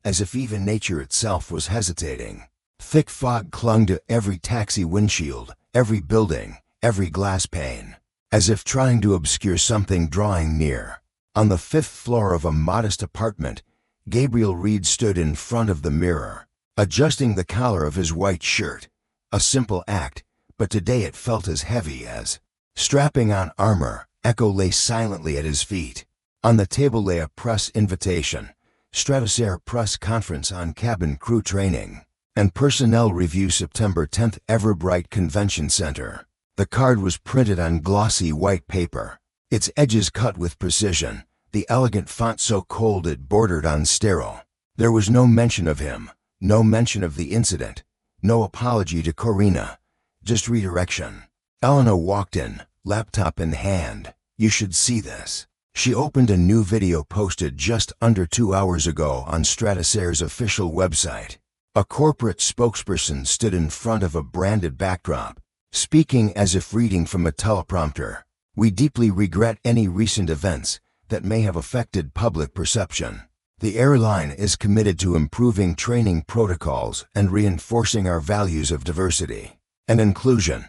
as if even nature itself was hesitating. Thick fog clung to every taxi windshield, every building, every glass pane, as if trying to obscure something drawing near. On the 5th floor of a modest apartment, Gabriel Reed stood in front of the mirror, adjusting the collar of his white shirt. A simple act, but today it felt as heavy as. Strapping on armor, Echo lay silently at his feet. On the table lay a press invitation, Stratosphere press conference on cabin crew training, and personnel review September 10th, Everbright Convention Center. The card was printed on glossy white paper, its edges cut with precision, the elegant font so cold it bordered on sterile. There was no mention of him, no mention of the incident, no apology to Corina, just redirection. Elena walked in, laptop in hand. You should see this. She opened a new video posted just under 2 hours ago on Stratosphere's official website. A corporate spokesperson stood in front of a branded backdrop, speaking as if reading from a teleprompter. We deeply regret any recent events that may have affected public perception. The airline is committed to improving training protocols and reinforcing our values of diversity and inclusion.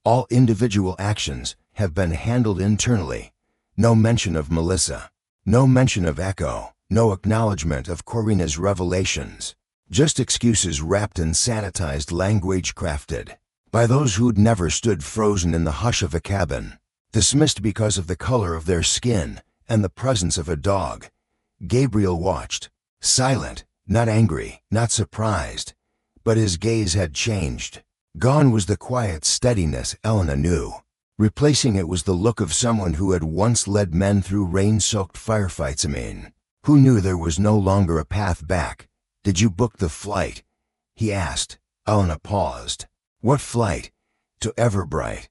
All individual actions have been handled internally. No mention of Melissa. No mention of Echo. No acknowledgement of Corina's revelations. Just excuses wrapped in sanitized language crafted by those who'd never stood frozen in the hush of a cabin, dismissed because of the color of their skin and the presence of a dog. Gabriel watched, silent, not angry, not surprised, but his gaze had changed. Gone was the quiet steadiness Elena knew. Replacing it was the look of someone who had once led men through rain-soaked firefights. Who knew there was no longer a path back. Did you book the flight? He asked. Elena paused. What flight? To Everbright.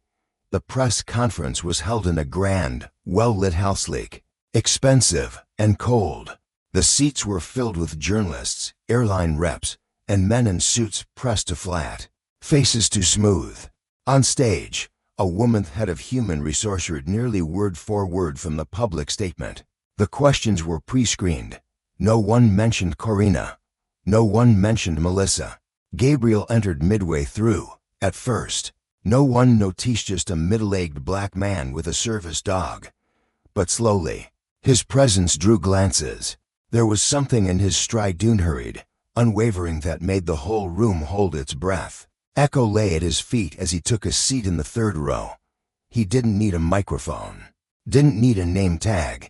The press conference was held in a grand, well-lit house leak. Expensive and cold. The seats were filled with journalists, airline reps, and men in suits pressed to flat, faces too smooth. On stage, a woman head of human resource read nearly word for word from the public statement. The questions were pre-screened. No one mentioned Corina. No one mentioned Melissa. Gabriel entered midway through. At first, no one noticed, just a middle-aged black man with a service dog. But slowly, his presence drew glances. There was something in his stride, unhurried, unwavering, that made the whole room hold its breath. Echo lay at his feet as he took a seat in the 3rd row. He didn't need a microphone, didn't need a name tag.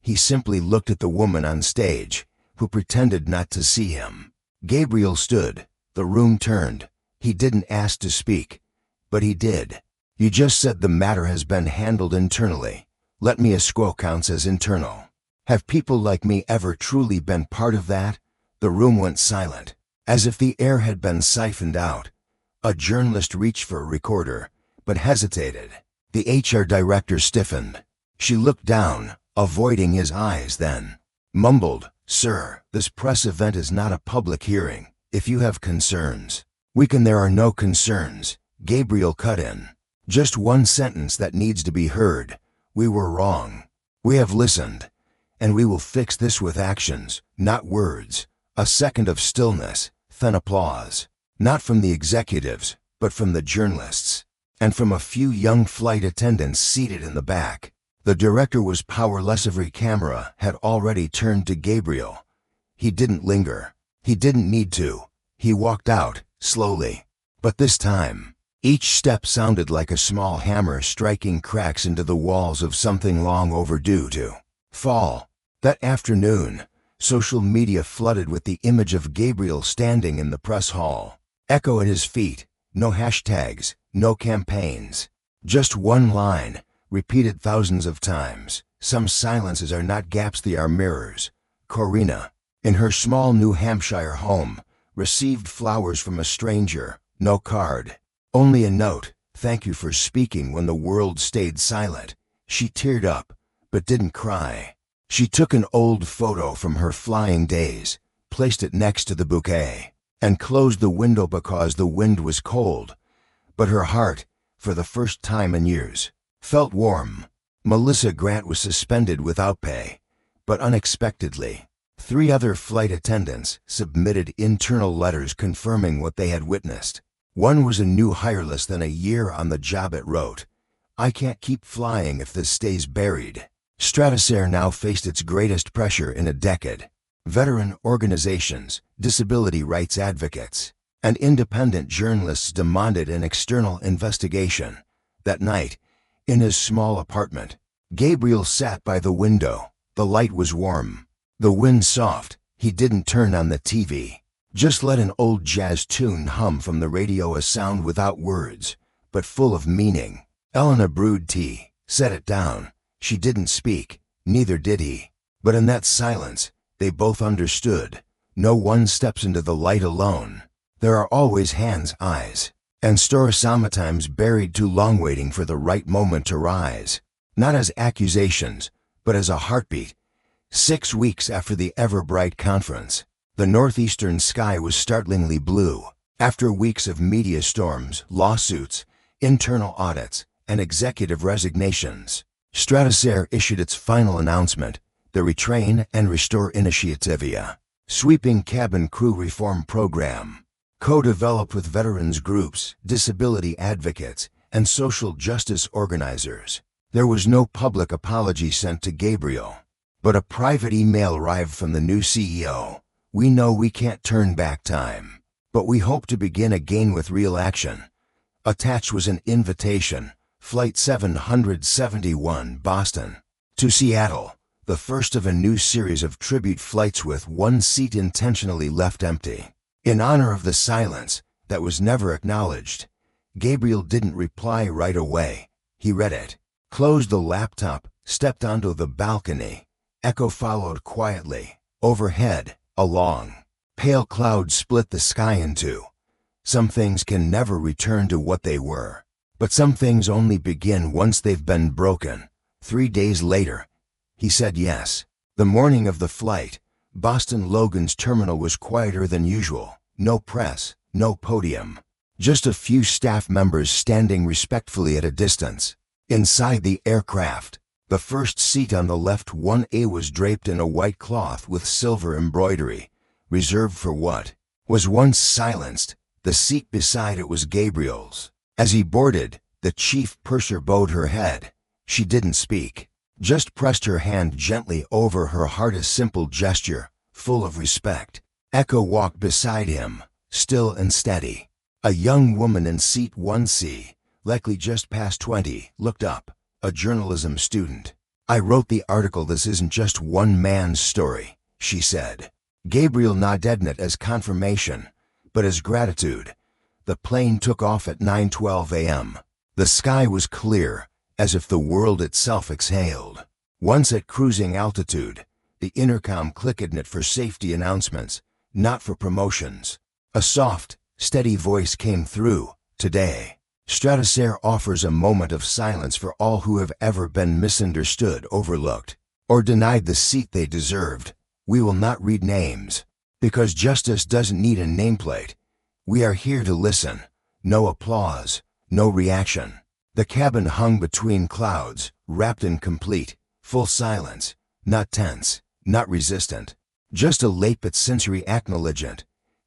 He simply looked at the woman on stage, who pretended not to see him. Gabriel stood. The room turned. He didn't ask to speak, but he did. "You just said the matter has been handled internally. Let me escrow counts as internal. Have people like me ever truly been part of that?" The room went silent, as if the air had been siphoned out. A journalist reached for a recorder, but hesitated. The HR director stiffened. She looked down, avoiding his eyes, then mumbled, "Sir, this press event is not a public hearing. If you have concerns, we can." "There are no concerns," Gabriel cut in. "Just one sentence that needs to be heard. We were wrong. We have listened, and we will fix this with actions, not words." A second of stillness, then applause. Not from the executives, but from the journalists, and from a few young flight attendants seated in the back. The director was powerless. Every camera had already turned to Gabriel. He didn't linger. He didn't need to. He walked out, slowly. But this time, each step sounded like a small hammer striking cracks into the walls of something long overdue to fall. That afternoon, social media flooded with the image of Gabriel standing in the press hall. Echo at his feet. No hashtags, no campaigns. Just one line, repeated thousands of times. "Some silences are not gaps, they are mirrors." Corina, in her small New Hampshire home, received flowers from a stranger. No card. Only a note, "Thank you for speaking when the world stayed silent." She teared up, but didn't cry. She took an old photo from her flying days, placed it next to the bouquet, and closed the window because the wind was cold. But her heart, for the first time in years, felt warm. Melissa Grant was suspended without pay, but unexpectedly. 3 other flight attendants submitted internal letters confirming what they had witnessed. One was a new hire less than a year on the job. It wrote, "I can't keep flying if this stays buried." Stratosair now faced its greatest pressure in a decade. Veteran organizations, disability rights advocates, and independent journalists demanded an external investigation. That night, in his small apartment, Gabriel sat by the window. The light was warm, the wind soft. He didn't turn on the TV. Just let an old jazz tune hum from the radio, a sound without words, but full of meaning. Elena brewed tea, set it down. She didn't speak, neither did he. But in that silence, they both understood. No one steps into the light alone. There are always hands, eyes, and stories, sometimes buried too long waiting for the right moment to rise. Not as accusations, but as a heartbeat. 6 weeks after the ever-bright conference, the northeastern sky was startlingly blue. After weeks of media storms, lawsuits, internal audits, and executive resignations, Stratosair issued its final announcement, the Retrain and Restore Initiative, sweeping cabin crew reform program, co-developed with veterans groups, disability advocates, and social justice organizers. There was no public apology sent to Gabriel, but a private email arrived from the new CEO. "We know we can't turn back time, but we hope to begin again with real action." Attached was an invitation, Flight 771, Boston to Seattle, the first of a new series of tribute flights with one seat intentionally left empty. In honor of the silence that was never acknowledged, Gabriel didn't reply right away. He read it, closed the laptop, stepped onto the balcony. Echo followed quietly. Overhead, a long, pale cloud split the sky in two. Some things can never return to what they were, but some things only begin once they've been broken. 3 days later, he said yes. The morning of the flight, Boston Logan's terminal was quieter than usual. No press, no podium. Just a few staff members standing respectfully at a distance. Inside the aircraft, the first seat on the left 1A was draped in a white cloth with silver embroidery, reserved for what was once silenced. The seat beside it was Gabriel's. As he boarded, the chief purser bowed her head. She didn't speak, just pressed her hand gently over her heart, a simple gesture, full of respect. Echo walked beside him, still and steady. A young woman in seat 1C, likely just past 20, looked up. A journalism student. "I wrote the article. This isn't just one man's story," she said. Gabriel nodded it as confirmation, but as gratitude. The plane took off at 9:12 a.m. The sky was clear, as if the world itself exhaled. Once at cruising altitude, the intercom clicked it for safety announcements, not for promotions. A soft, steady voice came through. Today, Stratosphere offers a moment of silence for all who have ever been misunderstood, overlooked, or denied the seat they deserved. We will not read names, because justice doesn't need a nameplate. We are here to listen. No applause, no reaction. The cabin hung between clouds, wrapped in complete, full silence, not tense, not resistant, just a late but sensory acknowledgement.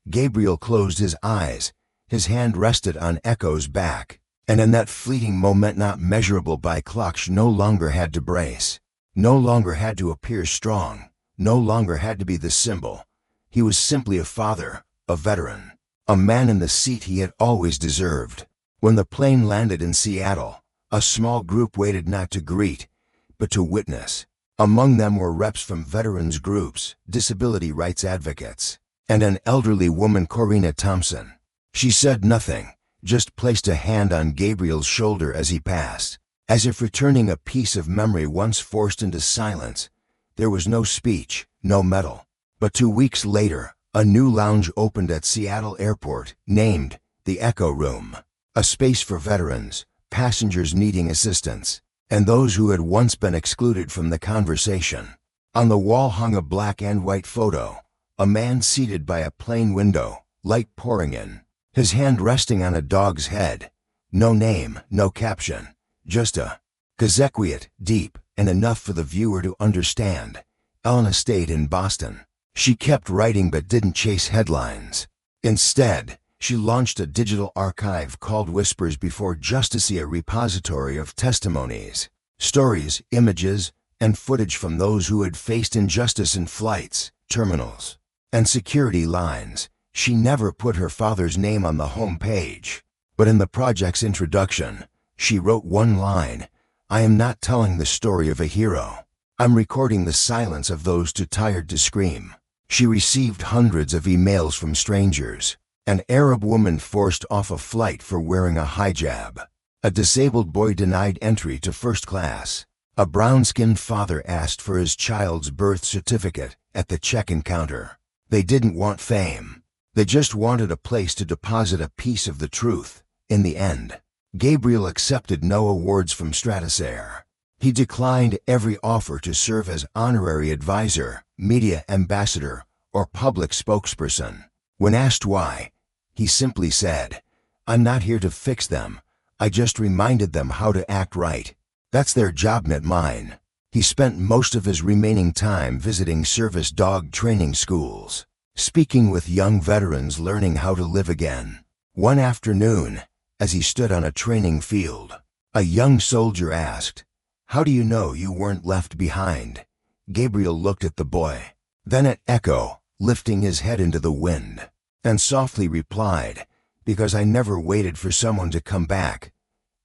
Gabriel closed his eyes, his hand rested on Echo's back, and in that fleeting moment not measurable by clocks, no longer had to brace, no longer had to appear strong, no longer had to be the symbol. He was simply a father, a veteran, a man in the seat he had always deserved. When the plane landed in Seattle, a small group waited not to greet, but to witness. Among them were reps from veterans groups, disability rights advocates, and an elderly woman, Corrina Thompson. She said nothing, just placed a hand on Gabriel's shoulder as he passed, as if returning a piece of memory once forced into silence. There was no speech, no medal. But 2 weeks later, a new lounge opened at Seattle Airport, named the Echo Room, a space for veterans, passengers needing assistance, and those who had once been excluded from the conversation. On the wall hung a black and white photo, a man seated by a plane window, light pouring in, his hand resting on a dog's head. No name, no caption, just a Kazequiet, deep, and enough for the viewer to understand. Elena stayed in Boston. She kept writing but didn't chase headlines. Instead, she launched a digital archive called Whispers Before Justice, a repository of testimonies, stories, images, and footage from those who had faced injustice in flights, terminals, and security lines. She never put her father's name on the home page, but in the project's introduction, she wrote one line: "I am not telling the story of a hero. I'm recording the silence of those too tired to scream." She received hundreds of emails from strangers. An Arab woman forced off a flight for wearing a hijab. A disabled boy denied entry to first class. A brown-skinned father asked for his child's birth certificate at the check-in counter. They didn't want fame. They just wanted a place to deposit a piece of the truth. In the end, Gabriel accepted no awards from Stratosphere. He declined every offer to serve as honorary advisor, media ambassador, or public spokesperson. When asked why, he simply said, "I'm not here to fix them. I just reminded them how to act right. That's their job, not mine." He spent most of his remaining time visiting service dog training schools, speaking with young veterans learning how to live again. One afternoon, as he stood on a training field, a young soldier asked, "How do you know you weren't left behind?" Gabriel looked at the boy, then at Echo, lifting his head into the wind, and softly replied, "Because I never waited for someone to come back.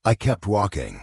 I kept walking."